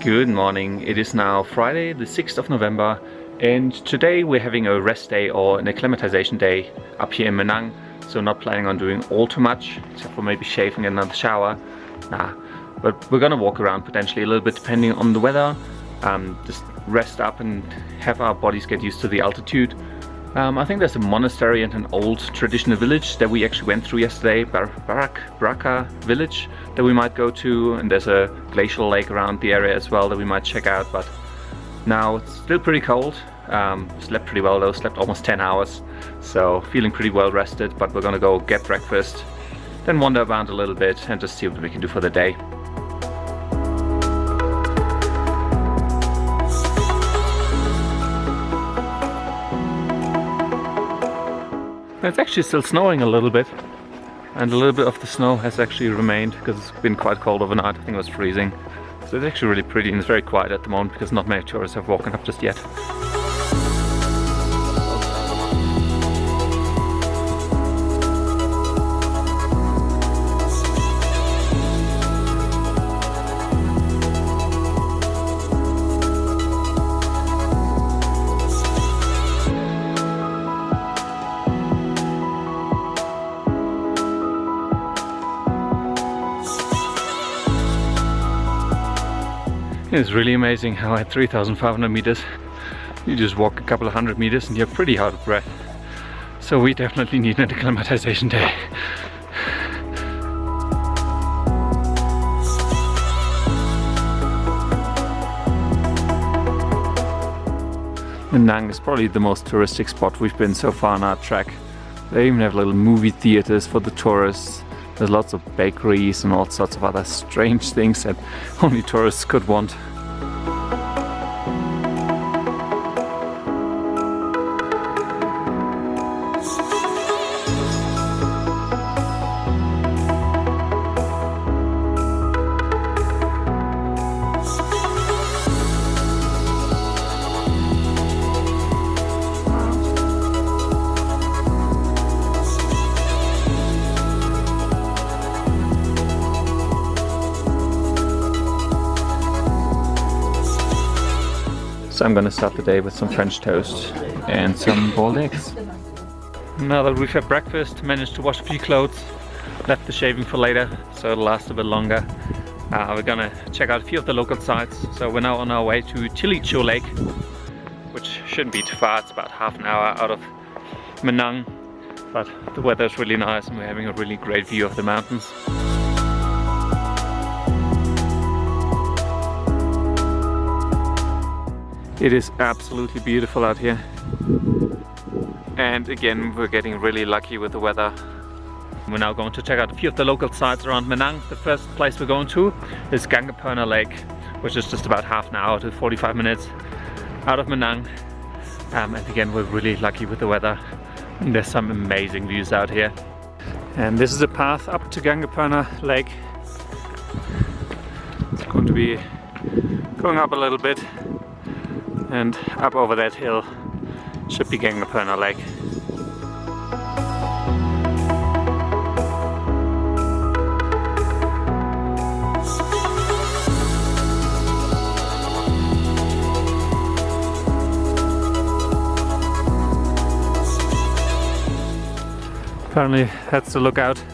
Good morning. It is now Friday the 6th of November and today we're having a rest day or an acclimatization day up here in Manang. So not planning on doing all too much except for maybe shaving and another shower. But we're gonna walk around potentially a little bit depending on the weather. Just rest up and have our bodies get used to the altitude. I think there's a monastery and an old traditional village that we actually went through yesterday, Baraka village, that we might go to, and there's a glacial lake around the area as well that we might check out. But now it's still pretty cold. Slept pretty well though, slept almost 10 hours, so feeling pretty well rested. But we're gonna go get breakfast, then wander around a little bit and just see what we can do for the day. It's actually still snowing a little bit, and a little bit of the snow has actually remained because it's been quite cold overnight. I think it was freezing. So it's actually really pretty and it's very quiet at the moment because not many tourists have woken up just yet. It's really amazing how at 3,500 meters you just walk a couple of hundred meters and you're pretty out of breath. So we definitely need an acclimatization day. Manang is probably the most touristic spot we've been so far on our trek. They even have little movie theaters for the tourists. There's lots of bakeries and all sorts of other strange things that only tourists could want. So I'm gonna start the day with some French toast and some boiled eggs. Now that we've had breakfast, managed to wash a few clothes, left the shaving for later so it'll last a bit longer. We're gonna check out a few of the local sites. So we're now on our way to Tilicho Lake, which shouldn't be too far. It's about half an hour out of Manang, but the weather is really nice and we're having a really great view of the mountains. It is absolutely beautiful out here. And again, we're getting really lucky with the weather. We're now going to check out a few of the local sites around Manang. The first place we're going to is Gangapurna Lake, which is just about half an hour to 45 minutes out of Manang. And again, we're really lucky with the weather. And there's some amazing views out here. And this is a path up to Gangapurna Lake. It's going to be going up a little bit. And up over that hill should be Gangapurna Lake. Apparently that's the lookout.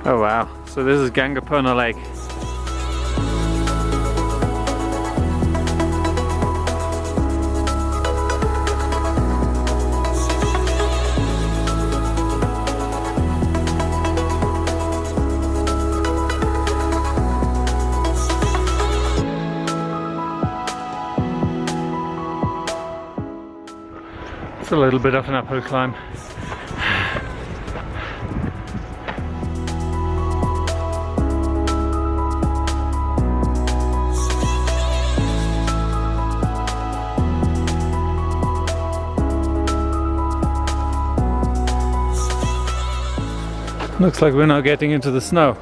Oh wow, so this is Gangapurna Lake. A little bit of an uphill climb. Looks like we're now getting into the snow.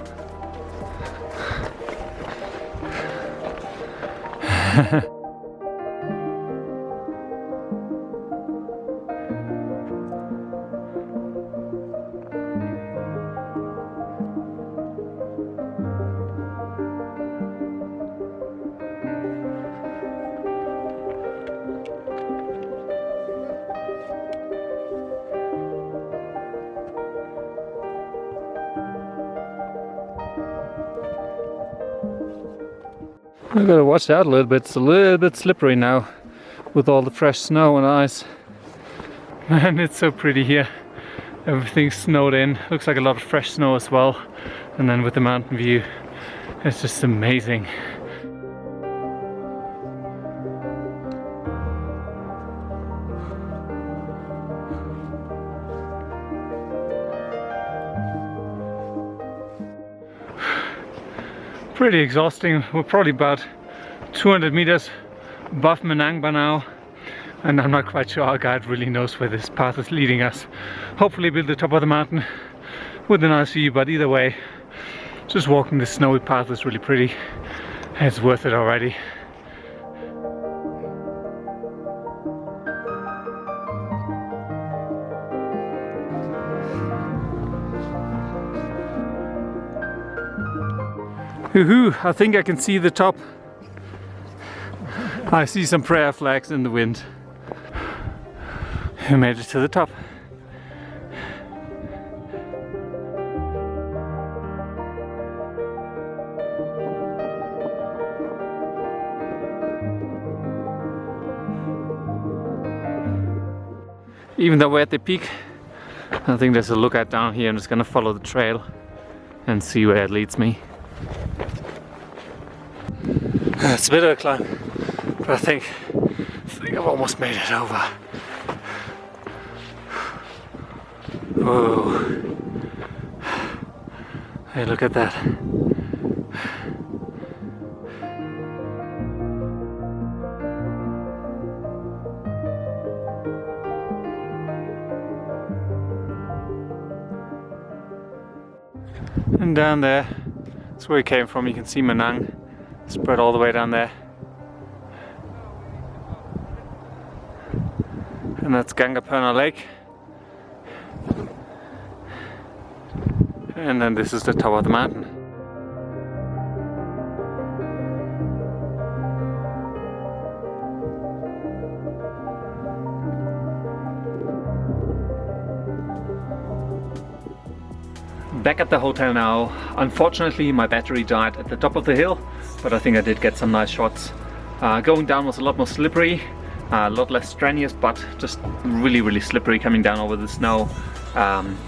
I gotta watch out a little bit. It's a little bit slippery now with all the fresh snow and ice. Man, it's so pretty here. Everything's snowed in. Looks like a lot of fresh snow as well. And then with the mountain view, it's just amazing. Pretty exhausting. We're probably about 200 meters above Manang by now, and I'm not quite sure our guide really knows where this path is leading us. Hopefully we'll be at the top of the mountain with a nice view, but either way, just walking this snowy path is really pretty. It's worth it already. Woohoo! I think I can see the top. I see some prayer flags in the wind. We made it to the top. Even though we're at the peak, I think there's a lookout down here. I'm just gonna follow the trail and see where it leads me. It's a bit of a climb, but I think I've almost made it over. Whoa! Hey, look at that. And down there, that's where we came from. You can see Manang spread all the way down there. And that's Gangapurna Lake. And then this is the top of the mountain. Back at the hotel now. Unfortunately, my battery died at the top of the hill, but I think I did get some nice shots. Going down was a lot more slippery, a lot less strenuous, but just really slippery coming down over the snow.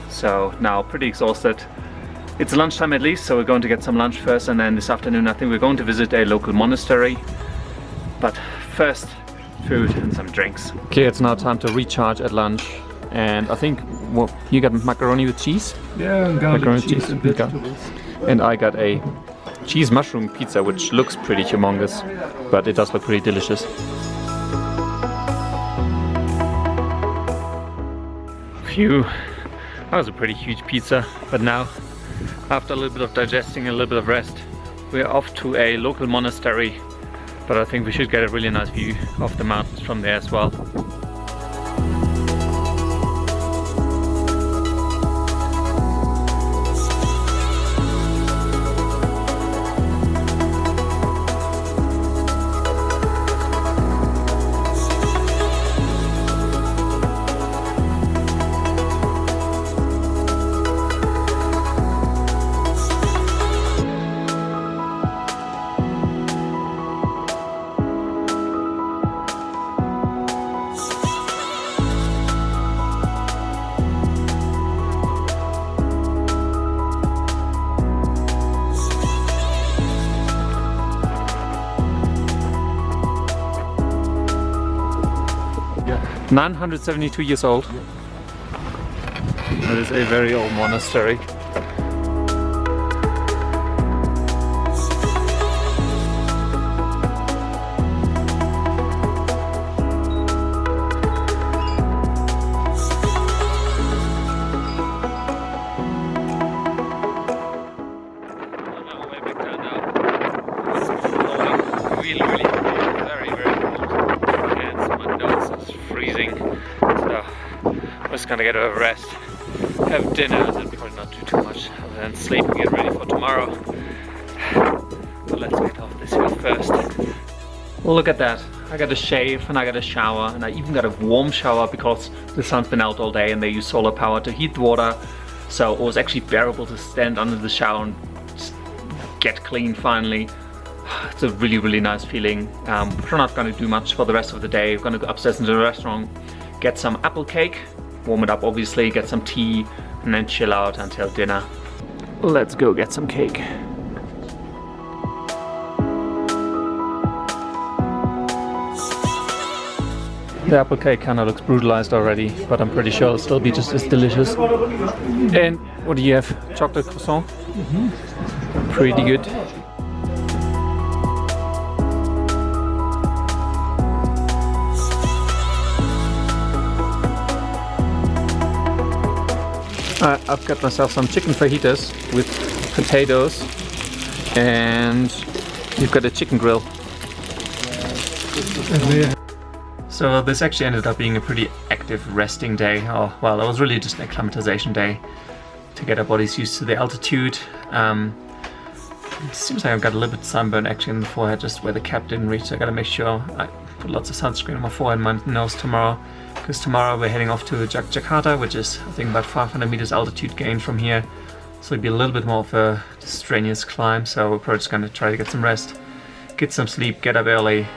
So now pretty exhausted. It's lunchtime at least, so we're going to get some lunch first, and then this afternoon I think we're going to visit a local monastery. But first, food and some drinks. Okay, it's now time to recharge at lunch. And I think, well, you got macaroni with cheese? Yeah, and garlic cheese and vegetables. And I got a cheese mushroom pizza, which looks pretty humongous, but it does look pretty delicious. Phew, that was a pretty huge pizza, but now, after a little bit of digesting and a little bit of rest, we're off to a local monastery, but I think we should get a really nice view of the mountains from there as well. Yeah. 972 years old. That is a very old monastery. Just gonna get a rest, have dinner, and then probably not do too much, and then sleep and get ready for tomorrow. But let's get off this hill first. Well, look at that. I got a shave and I got a shower, and I even got a warm shower because the sun's been out all day and they use solar power to heat the water. So it was actually bearable to stand under the shower and just get clean finally. It's a really, really nice feeling. We're not going to do much for the rest of the day. We're going to go upstairs into the restaurant, get some apple cake, warm it up obviously, get some tea, and then chill out until dinner. Let's go get some cake. The apple cake kind of looks brutalized already, but I'm pretty sure it'll still be just as delicious. And what do you have? Chocolate croissant? Pretty good. I've got myself some chicken fajitas with potatoes, and you've got a chicken grill. So this actually ended up being a pretty active resting day. Oh, well, it was really just an acclimatization day to get our bodies used to the altitude. It seems like I've got a little bit of sunburn actually in the forehead, just where the cap didn't reach. So I gotta make sure I put lots of sunscreen on my forehead and my nose tomorrow. Because tomorrow we're heading off to Jakarta, which is I think about 500 meters altitude gain from here. So it'll be a little bit more of a strenuous climb. So we're probably just gonna try to get some rest, get some sleep, get up early,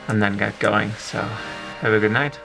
and then get going. So have a good night.